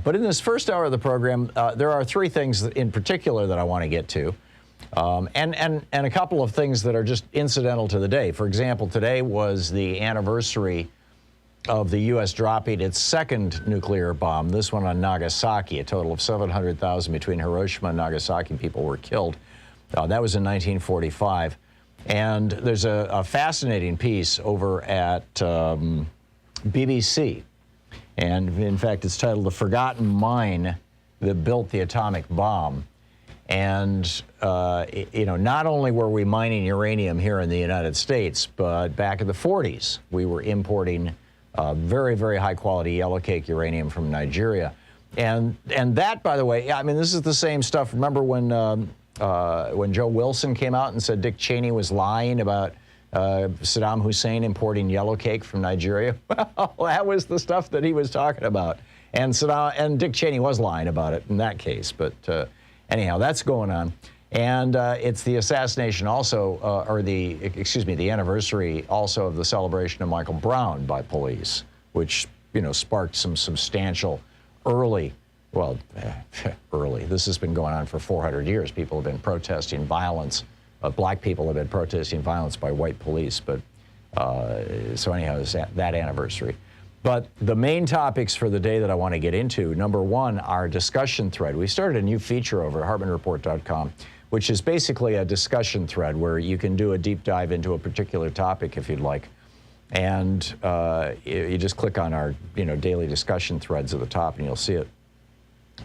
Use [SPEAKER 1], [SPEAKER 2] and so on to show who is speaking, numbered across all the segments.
[SPEAKER 1] But in this first hour of the program, there are three things in particular that I want to get to, and a couple of things that are just incidental to the day. For example, today was the anniversary of the U.S. dropping its second nuclear bomb, this one on Nagasaki. A total of 700,000 between Hiroshima and Nagasaki people were killed. That was in 1945. And there's a fascinating piece over at BBC. And in fact, it's titled "The Forgotten Mine That Built the Atomic Bomb." And, you know, not only were we mining uranium here in the United States, but back in the 40s, we were importing very, very high quality yellow cake uranium from Nigeria. And that, by the way, I mean, this is the same stuff. Remember when Joe Wilson came out and said Dick Cheney was lying about Saddam Hussein importing yellow cake from Nigeria? Well, that was the stuff that he was talking about. And Dick Cheney was lying about it in that case. But anyhow, that's going on. And it's the assassination also, the anniversary also of the celebration of Michael Brown by police, which, you know, sparked some substantial early, this has been going on for 400 years. People have been protesting violence. Black people have been protesting violence by white police. But so anyhow, it's that anniversary. But the main topics for the day that I want to get into, number one, our discussion thread. We started a new feature over at HartmannReport.com, which is basically a discussion thread where you can do a deep dive into a particular topic if you'd like. And you just click on our, daily discussion threads at the top and you'll see it.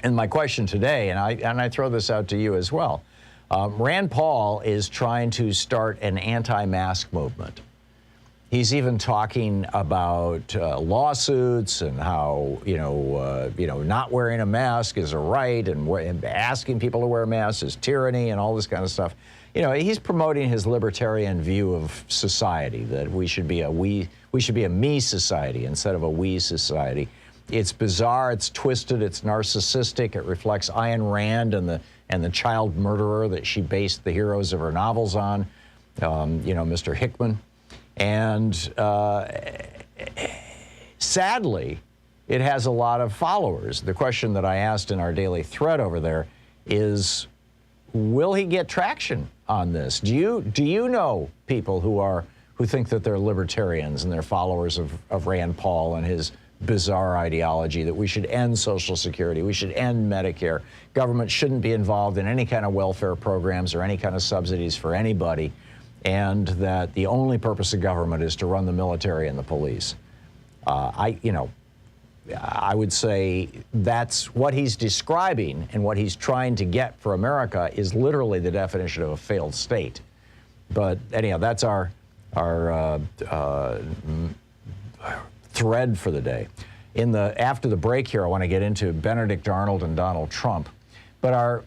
[SPEAKER 1] And my question today, and I throw this out to you as well, Rand Paul is trying to start an anti-mask movement. He's even talking about lawsuits and how, not wearing a mask is a right, and asking people to wear masks is tyranny and all this kind of stuff. He's promoting his libertarian view of society, that we should be a me society instead of a we society. It's bizarre, it's twisted, it's narcissistic. It reflects Ayn Rand and the child murderer that she based the heroes of her novels on, Mr. Hickman. And sadly, it has a lot of followers. The question that I asked in our daily thread over there is, will he get traction on this? Do you know people who think that they're libertarians and they're followers of Rand Paul and his bizarre ideology that we should end Social Security, we should end Medicare, government shouldn't be involved in any kind of welfare programs or any kind of subsidies for anybody, and that the only purpose of government is to run the military and the police? I would say that's what he's describing, and what he's trying to get for America is literally the definition of a failed state. But anyhow, that's our thread for the day. After the break here, I want to get into Benedict Arnold and Donald Trump. But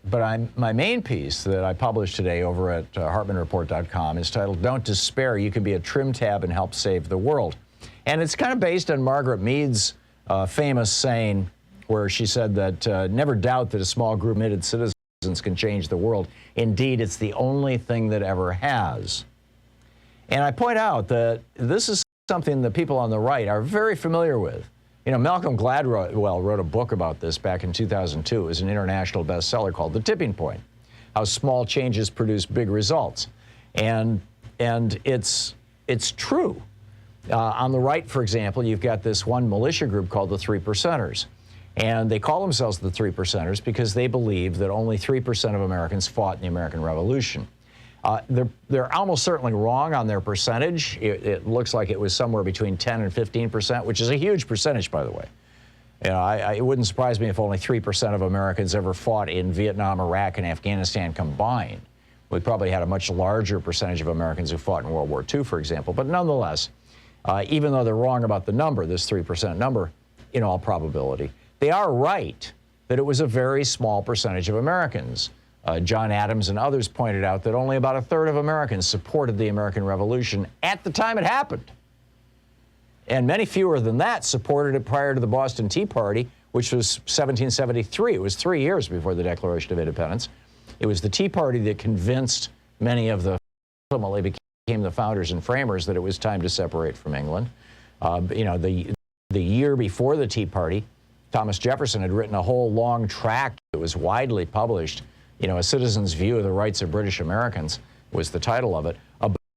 [SPEAKER 1] my main piece that I published today over at HartmannReport.com is titled "Don't Despair, You Can Be a Trim Tab and Help Save the World." And it's kind of based on Margaret Mead's famous saying, where she said that never doubt that a small group of committed citizens can change the world. Indeed, it's the only thing that ever has. And I point out that this is something that people on the right are very familiar with. Malcolm Gladwell wrote a book about this back in 2002. It was an international bestseller called The Tipping Point: How Small Changes Produce Big Results. And it's true. On the right, for example, you've got this one militia group called the Three Percenters. And they call themselves the Three Percenters because they believe that only 3% of Americans fought in the American Revolution. They're almost certainly wrong on their percentage. It looks like it was somewhere between 10 and 15%, which is a huge percentage, by the way. It wouldn't surprise me if only 3% of Americans ever fought in Vietnam, Iraq, and Afghanistan combined. We probably had a much larger percentage of Americans who fought in World War II, for example. But nonetheless, even though they're wrong about the number, this 3% number, in all probability, they are right that it was a very small percentage of Americans. John Adams and others pointed out that only about a third of Americans supported the American Revolution at the time it happened. And many fewer than that supported it prior to the Boston Tea Party, which was 1773. It was 3 years before the Declaration of Independence. It was the Tea Party that convinced many of the ultimately became the founders and framers that it was time to separate from England. The year before the Tea Party, Thomas Jefferson had written a whole long tract that was widely published, A Citizen's View of the Rights of British Americans was the title of it,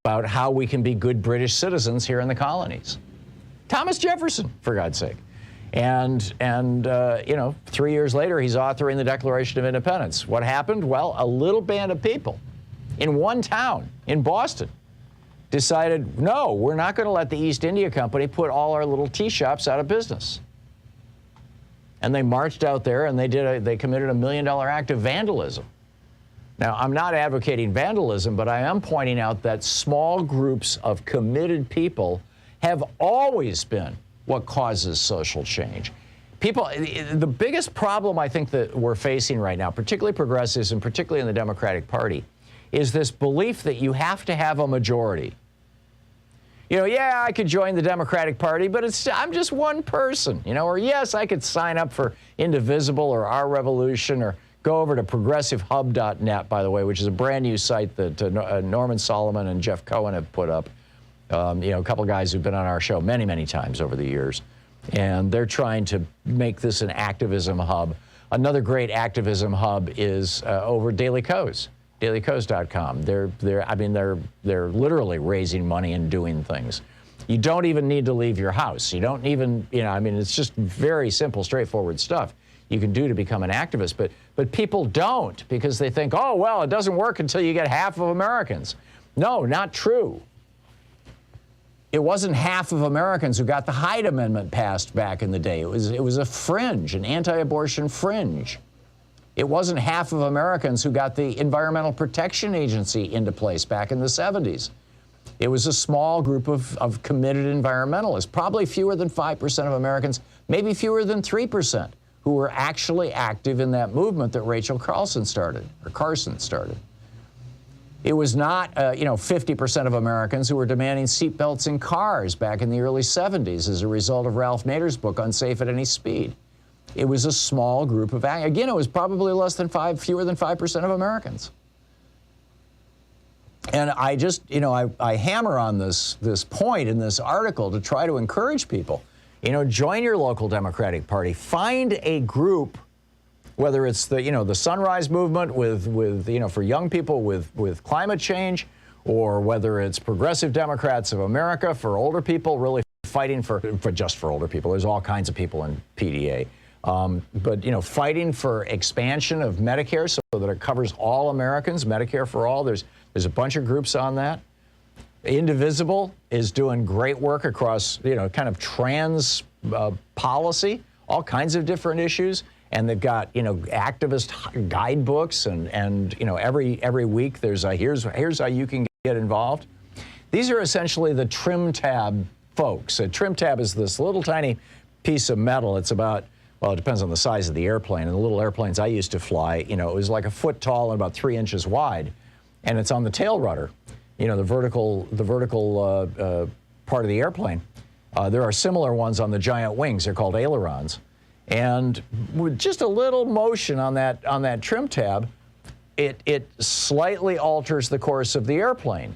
[SPEAKER 1] about how we can be good British citizens here in the colonies. Thomas Jefferson, for God's sake. And 3 years later, he's authoring the Declaration of Independence. What happened? Well, a little band of people in one town in Boston decided, no, we're not going to let the East India Company put all our little tea shops out of business. And they marched out there and they committed a $1 million act of vandalism. Now, I'm not advocating vandalism, but I am pointing out that small groups of committed people have always been what causes social change. The biggest problem I think that we're facing right now, particularly progressives and particularly in the Democratic Party, is this belief that you have to have a majority. Yeah, I could join the Democratic Party, but I'm just one person, or yes, I could sign up for Indivisible or Our Revolution or go over to progressivehub.net, by the way, which is a brand new site that Norman Solomon and Jeff Cohen have put up. A couple guys who've been on our show many, many times over the years. And they're trying to make this an activism hub. Another great activism hub is over Daily Kos, dailykos.com. They're literally raising money and doing things. You don't even need to leave your house. You don't even, it's just very simple, straightforward stuff you can do to become an activist. But people don't, because they think, oh, well, it doesn't work until you get half of Americans. No, not true. It wasn't half of Americans who got the Hyde Amendment passed back in the day. It was a fringe, an anti-abortion fringe. It wasn't half of Americans who got the Environmental Protection Agency into place back in the 70s. It was a small group of committed environmentalists, probably fewer than 5% of Americans, maybe fewer than 3%, who were actually active in that movement that Rachel Carson started. It was not, 50% of Americans who were demanding seatbelts in cars back in the early 70s as a result of Ralph Nader's book, Unsafe at Any Speed. It was a small group of, again, it was probably fewer than 5% of Americans. And I just, I hammer on this point in this article to try to encourage people, join your local Democratic Party, find a group, whether it's the Sunrise Movement for young people with climate change, or whether it's Progressive Democrats of America for older people, really fighting for just for older people. There's all kinds of people in PDA. But fighting for expansion of Medicare so that it covers all Americans, Medicare for all. There's a bunch of groups on that. Indivisible is doing great work across, kind of trans policy, all kinds of different issues. And they've got, activist guidebooks and every week there's here's how you can get involved. These are essentially the trim tab folks. A trim tab is this little tiny piece of metal. It's about, well, it depends on the size of the airplane. And the little airplanes I used to fly, it was like a foot tall and about 3 inches wide. And it's on the tail rudder, the vertical part of the airplane. There are similar ones on the giant wings. They're called ailerons. And with just a little motion on that trim tab, it slightly alters the course of the airplane.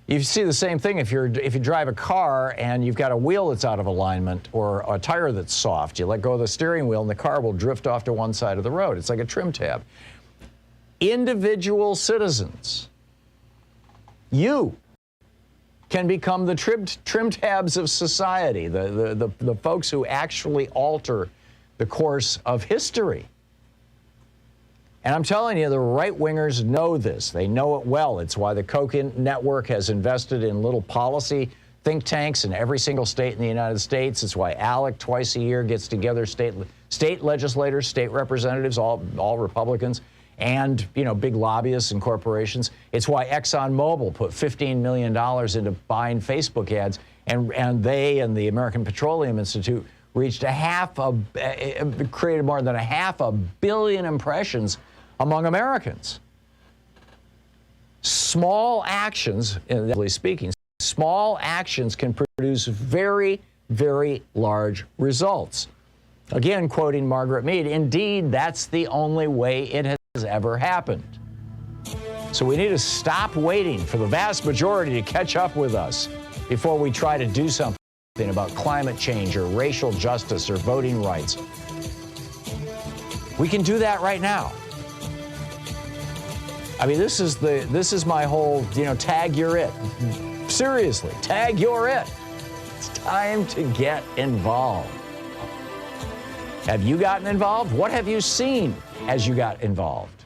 [SPEAKER 1] You see the same thing if you drive a car and you've got a wheel that's out of alignment or a tire that's soft. You let go of the steering wheel and the car will drift off to one side of the road. It's like a trim tab. Individual citizens, you can become the trim tabs of society, the folks who actually alter the course of history. And I'm telling you, the right-wingers know this. They know it well. It's why the Koch network has invested in little policy think tanks in every single state in the United States. It's why ALEC twice a year gets together state legislators, state representatives, all Republicans, and big lobbyists and corporations. It's why ExxonMobil put $15 million into buying Facebook ads, and they and the American Petroleum Institute reached created more than 500 million impressions among Americans. Small actions, speaking, small actions can produce very, very large results. Again, quoting Margaret Mead, indeed, that's the only way it has ever happened. So we need to stop waiting for the vast majority to catch up with us before we try to do something about climate change or racial justice or voting rights. We can do that right now. I mean, this is my whole, tag you're it. Seriously, tag you're it. It's time to get involved. Have you gotten involved? What have you seen as you got involved?